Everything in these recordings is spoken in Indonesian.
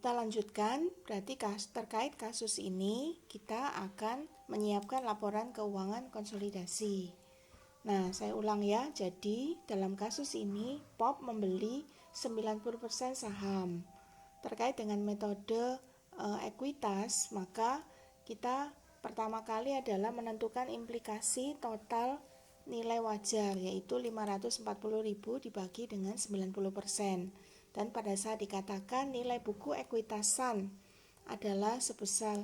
Kita lanjutkan, berarti terkait kasus ini kita akan menyiapkan laporan keuangan konsolidasi. Nah, saya ulang ya. Jadi, dalam kasus ini POP membeli 90% saham. Terkait dengan metode ekuitas, maka kita pertama kali adalah menentukan implikasi total nilai wajar, yaitu 540.000 dibagi dengan 90%. Dan pada saat dikatakan nilai buku ekuitasan adalah sebesar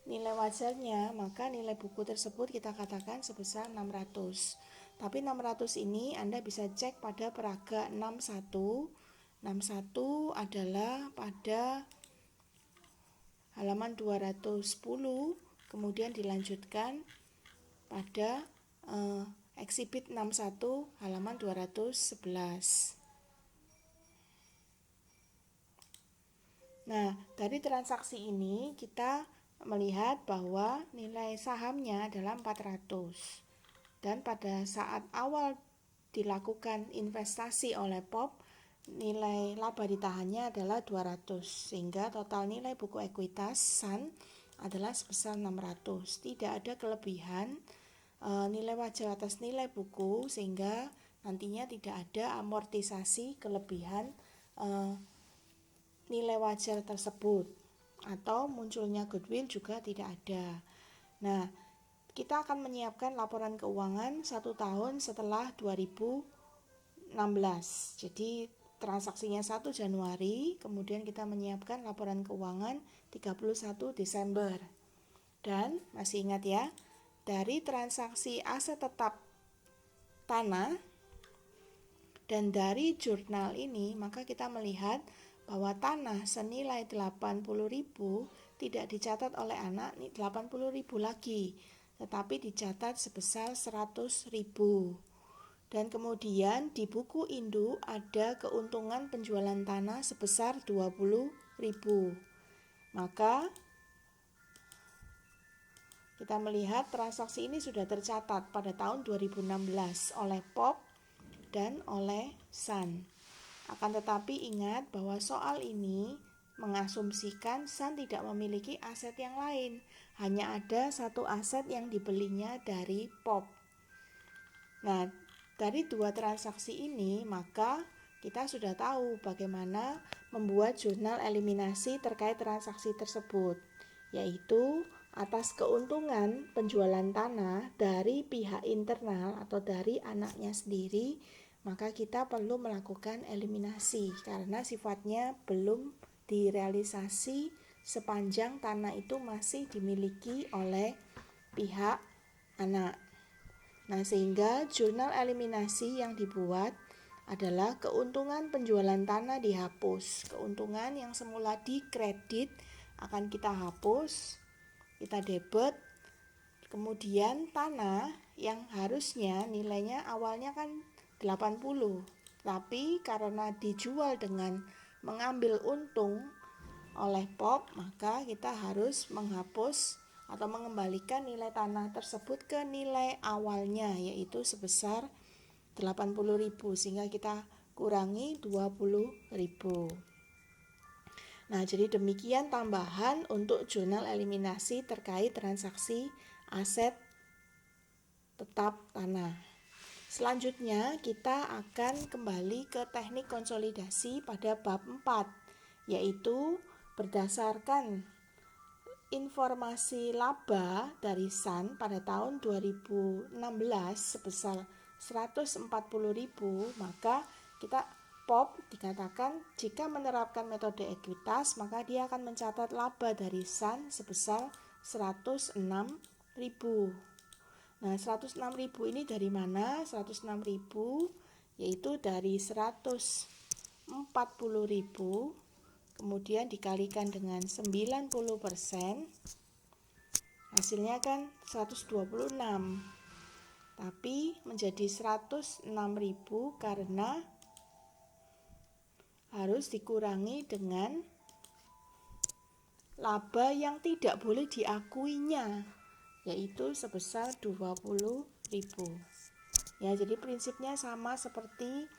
nilai wajarnya, maka nilai buku tersebut kita katakan sebesar 600. Tapi 600 ini Anda bisa cek pada peraga 61. 61 adalah pada halaman 210, kemudian dilanjutkan pada eksibit 61 halaman 211. Nah, dari transaksi ini kita melihat bahwa nilai sahamnya adalah 400. Dan pada saat awal dilakukan investasi oleh POP, nilai laba ditahannya adalah 200. Sehingga total nilai buku ekuitas SAN adalah sebesar 600. Tidak ada kelebihan nilai wajar atas nilai buku, sehingga nantinya tidak ada amortisasi kelebihan nilai wajar tersebut, atau munculnya goodwill juga tidak ada. Nah, kita akan menyiapkan laporan keuangan 1 tahun setelah 2016. Jadi transaksinya 1 Januari, kemudian kita menyiapkan laporan keuangan 31 Desember. Dan masih ingat ya, dari transaksi aset tetap tanah dan dari jurnal ini, maka kita melihat bahwa tanah senilai 80.000 tidak dicatat oleh anak 80.000 lagi, tetapi dicatat sebesar 100.000. Dan kemudian di buku induk ada keuntungan penjualan tanah sebesar 20.000. Maka kita melihat transaksi ini sudah tercatat pada tahun 2016 oleh POP dan oleh SAN. Akan tetapi ingat bahwa soal ini mengasumsikan SAN tidak memiliki aset yang lain, hanya ada satu aset yang dibelinya dari POP. Nah, dari dua transaksi ini maka kita sudah tahu bagaimana membuat jurnal eliminasi terkait transaksi tersebut, yaitu atas keuntungan penjualan tanah dari pihak internal atau dari anaknya sendiri, maka kita perlu melakukan eliminasi karena sifatnya belum direalisasi sepanjang tanah itu masih dimiliki oleh pihak anak. Nah, sehingga jurnal eliminasi yang dibuat adalah keuntungan penjualan tanah dihapus. Keuntungan yang semula dikredit akan kita hapus, kita debit. Kemudian tanah yang harusnya nilainya awalnya kan 80, tapi karena dijual dengan mengambil untung oleh POP, maka kita harus menghapus atau mengembalikan nilai tanah tersebut ke nilai awalnya, yaitu sebesar 80.000, sehingga kita kurangi 20.000. Nah, jadi demikian tambahan untuk jurnal eliminasi terkait transaksi aset tetap tanah. Selanjutnya kita akan kembali ke teknik konsolidasi pada bab 4, yaitu berdasarkan informasi laba dari SAN pada tahun 2016 sebesar 140.000, maka kita POP dikatakan jika menerapkan metode ekuitas maka dia akan mencatat laba dari SAN sebesar 106.000. Nah, 106.000 ini dari mana? 106.000 yaitu dari 140.000 kemudian dikalikan dengan 90%, hasilnya kan 126. Tapi menjadi 106.000 karena harus dikurangi dengan laba yang tidak boleh diakuinya, yaitu sebesar 20.000. Ya, jadi prinsipnya sama seperti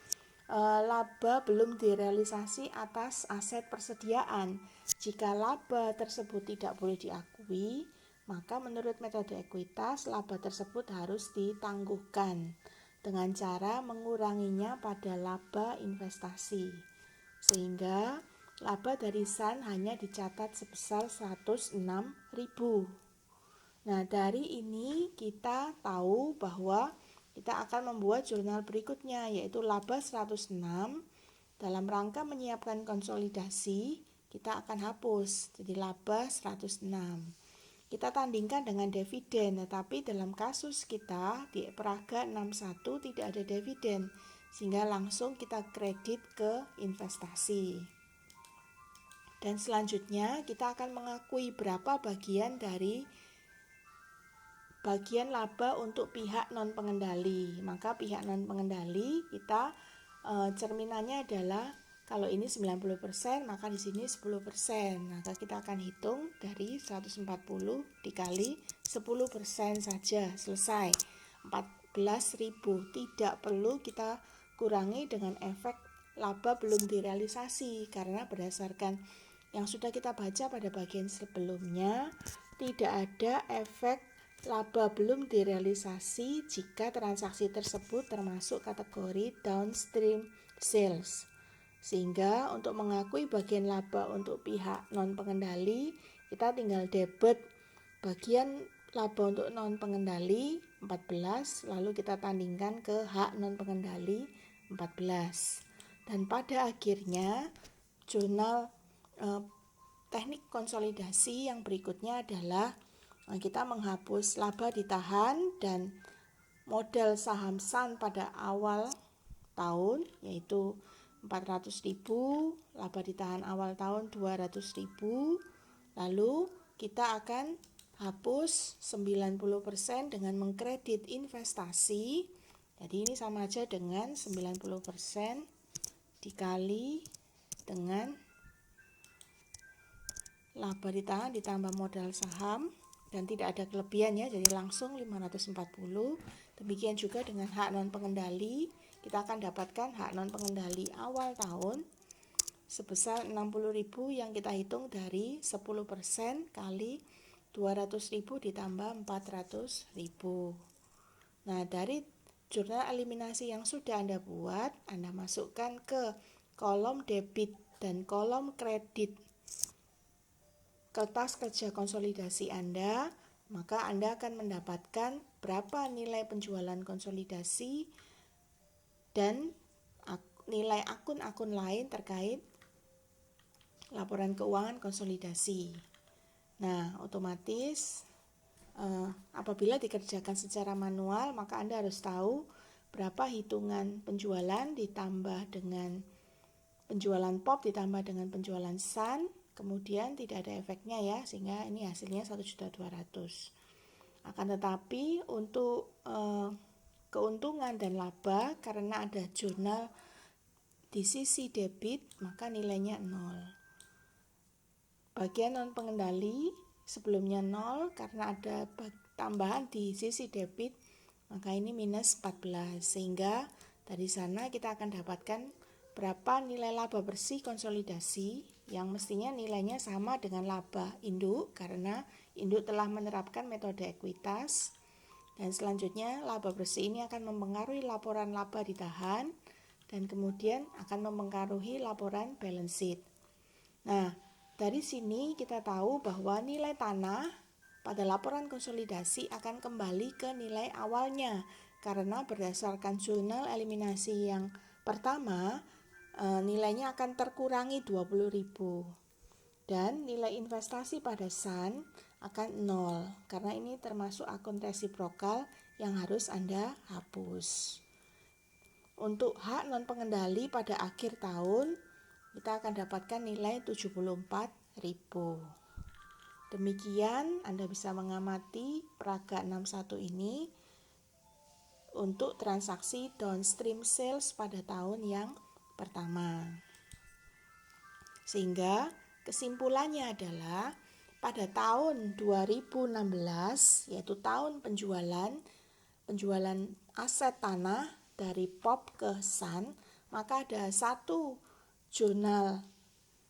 laba belum direalisasi atas aset persediaan. Jika laba tersebut tidak boleh diakui, maka menurut metode ekuitas laba tersebut harus ditangguhkan dengan cara menguranginya pada laba investasi. Sehingga laba dari Sun hanya dicatat sebesar 106.000. Nah, dari ini kita tahu bahwa kita akan membuat jurnal berikutnya, yaitu laba 106. Dalam rangka menyiapkan konsolidasi, kita akan hapus, jadi laba 106. Kita tandingkan dengan dividen, tetapi dalam kasus kita di peraga 61 tidak ada dividen, sehingga langsung kita kredit ke investasi. Dan selanjutnya kita akan mengakui berapa bagian dari bagian laba untuk pihak non pengendali. Maka pihak non pengendali kita cerminannya adalah kalau ini 90%, maka di sini 10%. Maka kita akan hitung dari 140 dikali 10% saja, selesai. 14.000. Tidak perlu kita kurangi dengan efek laba belum direalisasi, karena berdasarkan yang sudah kita baca pada bagian sebelumnya, tidak ada efek laba belum direalisasi jika transaksi tersebut termasuk kategori downstream sales. Sehingga untuk mengakui bagian laba untuk pihak non pengendali, kita tinggal debit bagian laba untuk non pengendali 14, lalu kita tandingkan ke hak non pengendali 14. Dan pada akhirnya jurnal teknik konsolidasi yang berikutnya adalah kita menghapus laba ditahan dan modal saham Sun pada awal tahun, yaitu 400.000, laba ditahan awal tahun 200.000. Lalu kita akan hapus 90% dengan mengkredit investasi. Jadi ini sama aja dengan 90% dikali dengan laba ditahan ditambah modal saham, dan tidak ada kelebihan ya, jadi langsung 540. Demikian juga dengan hak non pengendali, kita akan dapatkan hak non pengendali awal tahun sebesar 60.000 yang kita hitung dari 10% kali 200.000 ditambah 400.000. Nah, dari jurnal eliminasi yang sudah Anda buat, Anda masukkan ke kolom debit dan kolom kredit kertas kerja konsolidasi Anda, maka Anda akan mendapatkan berapa nilai penjualan konsolidasi dan nilai akun-akun lain terkait laporan keuangan konsolidasi. Nah, otomatis apabila dikerjakan secara manual, maka Anda harus tahu berapa hitungan penjualan ditambah dengan penjualan POP ditambah dengan penjualan Sun. Kemudian tidak ada efeknya ya, sehingga ini hasilnya 1.200.000. Akan tetapi untuk keuntungan dan laba, karena ada jurnal di sisi debit, maka nilainya 0. Bagian non pengendali sebelumnya 0, karena ada tambahan di sisi debit, maka ini minus 14. Sehingga dari sana kita akan dapatkan berapa nilai laba bersih konsolidasi, yang mestinya nilainya sama dengan laba induk karena induk telah menerapkan metode ekuitas. Dan selanjutnya laba bersih ini akan mempengaruhi laporan laba ditahan dan kemudian akan mempengaruhi laporan balance sheet. Nah, dari sini kita tahu bahwa nilai tanah pada laporan konsolidasi akan kembali ke nilai awalnya, karena berdasarkan jurnal eliminasi yang pertama, nilainya akan terkurangi 20.000. Dan nilai investasi pada Sun akan 0, karena ini termasuk akun resiprokal yang harus Anda hapus. Untuk hak non pengendali pada akhir tahun, kita akan dapatkan nilai 74.000. Demikian Anda bisa mengamati peraga 61 ini untuk transaksi downstream sales pada tahun yang pertama. Sehingga kesimpulannya adalah pada tahun 2016, yaitu tahun penjualan aset tanah dari POP ke Sun, maka ada satu jurnal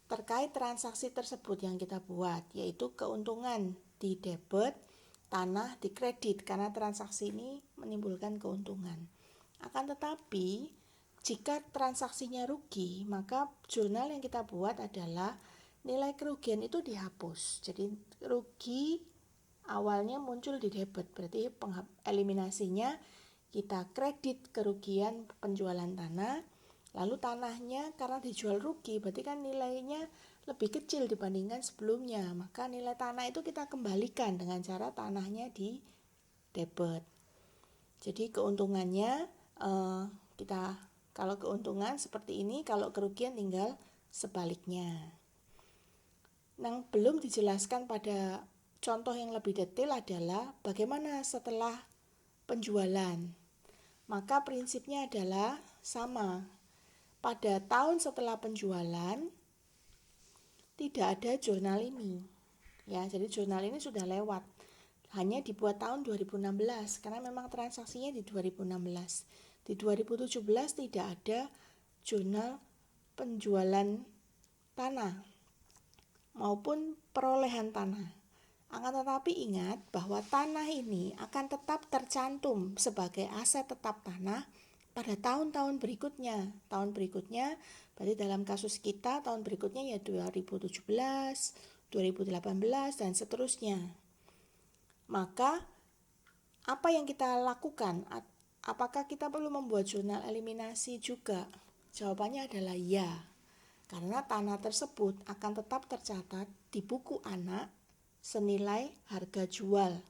terkait transaksi tersebut yang kita buat, yaitu keuntungan di debit, tanah di kredit, karena transaksi ini menimbulkan keuntungan. Akan tetapi, jika transaksinya rugi, maka jurnal yang kita buat adalah nilai kerugian itu dihapus. Jadi rugi awalnya muncul di debit, berarti eliminasinya kita kredit kerugian penjualan tanah. Lalu tanahnya karena dijual rugi, berarti kan nilainya lebih kecil dibandingkan sebelumnya. Maka nilai tanah itu kita kembalikan dengan cara tanahnya di debit. Jadi keuntungannya kita, kalau keuntungan seperti ini, kalau kerugian tinggal sebaliknya. Yang belum dijelaskan pada contoh yang lebih detail adalah bagaimana setelah penjualan. Maka prinsipnya adalah sama. Pada tahun setelah penjualan tidak ada jurnal ini. Ya, jadi jurnal ini sudah lewat. Hanya dibuat tahun 2016 karena memang transaksinya di 2016. Di 2017 tidak ada jurnal penjualan tanah maupun perolehan tanah. Akan tetapi ingat bahwa tanah ini akan tetap tercantum sebagai aset tetap tanah pada tahun-tahun berikutnya. Tahun berikutnya berarti dalam kasus kita tahun berikutnya ya 2017, 2018 dan seterusnya. Maka apa yang kita lakukan? Apakah kita perlu membuat jurnal eliminasi juga? Jawabannya adalah ya. Karena tanah tersebut akan tetap tercatat di buku anak senilai harga jual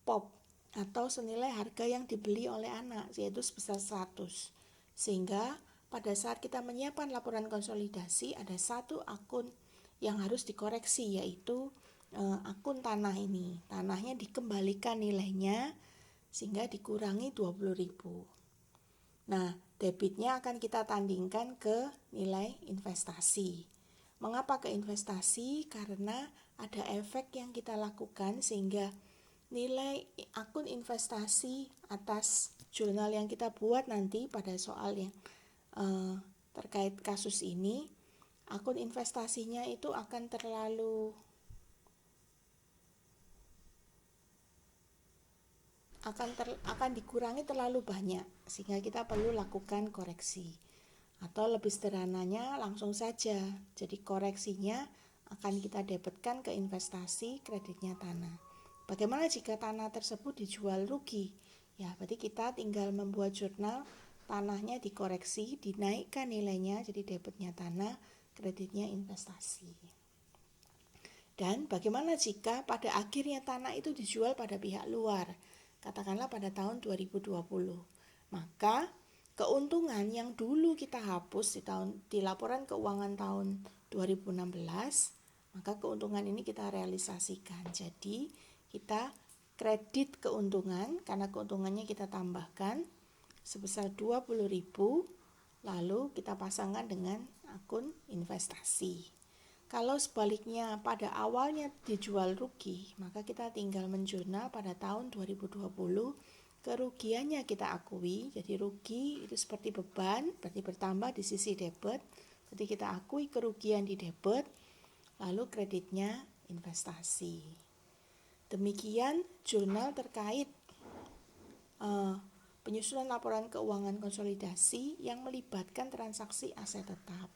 POP atau senilai harga yang dibeli oleh anak, yaitu sebesar 100. Sehingga pada saat kita menyiapkan laporan konsolidasi ada satu akun yang harus dikoreksi, yaitu akun tanah ini. Tanahnya dikembalikan nilainya sehingga dikurangi 20.000. Nah, debitnya akan kita tandingkan ke nilai investasi. Mengapa ke investasi? Karena ada efek yang kita lakukan sehingga nilai akun investasi atas jurnal yang kita buat nanti pada soal yang terkait kasus ini, akun investasinya itu akan akan dikurangi terlalu banyak sehingga kita perlu lakukan koreksi. Atau lebih sederhananya langsung saja, jadi koreksinya akan kita debitkan ke investasi kreditnya tanah. Bagaimana jika tanah tersebut dijual rugi? Ya, berarti kita tinggal membuat jurnal, tanahnya dikoreksi, dinaikkan nilainya jadi debitnya tanah, kreditnya investasi. Dan bagaimana jika pada akhirnya tanah itu dijual pada pihak luar? Katakanlah pada tahun 2020. Maka keuntungan yang dulu kita hapus di laporan keuangan tahun 2016, maka keuntungan ini kita realisasikan. Jadi kita kredit keuntungan karena keuntungannya kita tambahkan sebesar 20.000, lalu kita pasangkan dengan akun investasi. Kalau sebaliknya pada awalnya dijual rugi, maka kita tinggal menjurnal pada tahun 2020, kerugiannya kita akui, jadi rugi itu seperti beban, berarti bertambah di sisi debit, berarti kita akui kerugian di debit, lalu kreditnya investasi. Demikian jurnal terkait penyusunan laporan keuangan konsolidasi yang melibatkan transaksi aset tetap.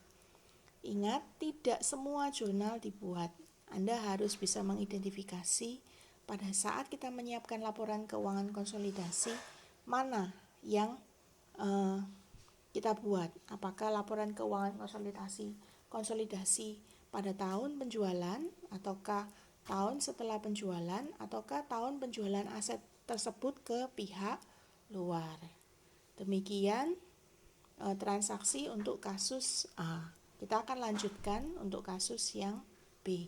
Ingat, tidak semua jurnal dibuat. Anda harus bisa mengidentifikasi pada saat kita menyiapkan laporan keuangan konsolidasi mana yang kita buat. Apakah laporan keuangan konsolidasi pada tahun penjualan, ataukah tahun setelah penjualan, ataukah tahun penjualan aset tersebut ke pihak luar. Demikian transaksi untuk kasus A. Kita akan lanjutkan untuk kasus yang B.